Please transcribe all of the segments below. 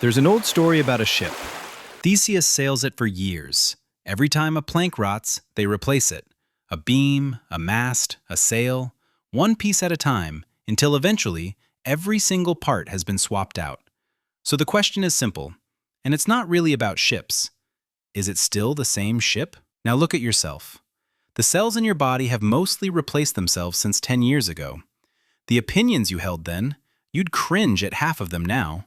There's an old story about a ship. Theseus sails it for years. Every time a plank rots, they replace it. A beam, a mast, a sail, one piece at a time, until eventually every single part has been swapped out. So the question is simple, and it's not really about ships. Is it still the same ship? Now look at yourself. The cells in your body have mostly replaced themselves since 10 years ago. The opinions you held then, you'd cringe at half of them now.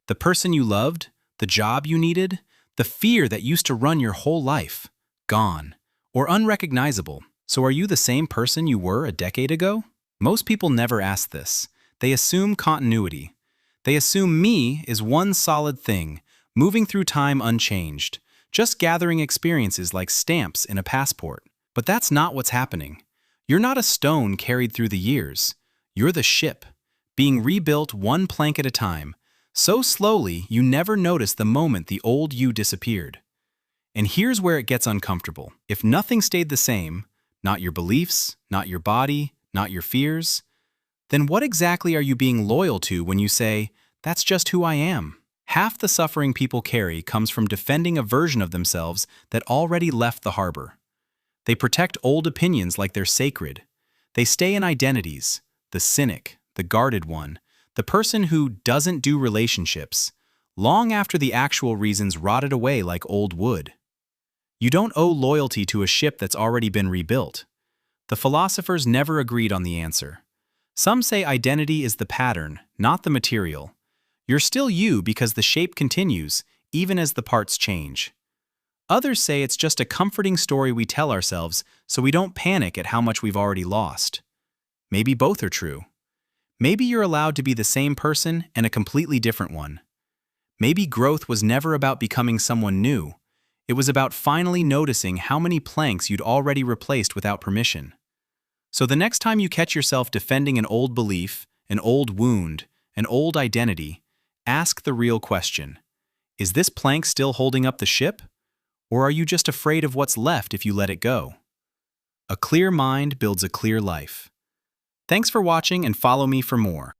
The person you loved, the job you needed, the fear that used to run your whole life, gone, or unrecognizable. So are you the same person you were a decade ago? Most people never ask this. They assume continuity. They assume me is one solid thing, moving through time unchanged, just gathering experiences like stamps in a passport. But that's not what's happening. You're not a stone carried through the years. You're the ship, being rebuilt one plank at a time, so slowly you never notice the moment the old you disappeared. And here's where it gets uncomfortable. If nothing stayed the same, not your beliefs, not your body, not your fears, then what exactly are you being loyal to when you say, "That's just who I am"? Half the suffering people carry comes from defending a version of themselves that already left the harbor. They protect old opinions like they're sacred. They stay in identities, the cynic, the guarded one, the person who doesn't do relationships, long after the actual reasons rotted away like old wood. You don't owe loyalty to a ship that's already been rebuilt. The philosophers never agreed on the answer. Some say identity is the pattern, not the material. You're still you because the shape continues, even as the parts change. Others say it's just a comforting story we tell ourselves so we don't panic at how much we've already lost. Maybe both are true. Maybe you're allowed to be the same person and a completely different one. Maybe growth was never about becoming someone new. It was about finally noticing how many planks you'd already replaced without permission. So the next time you catch yourself defending an old belief, an old wound, an old identity, ask the real question. Is this plank still holding up the ship? Or are you just afraid of what's left if you let it go? A clear mind builds a clear life. Thanks for watching and follow me for more.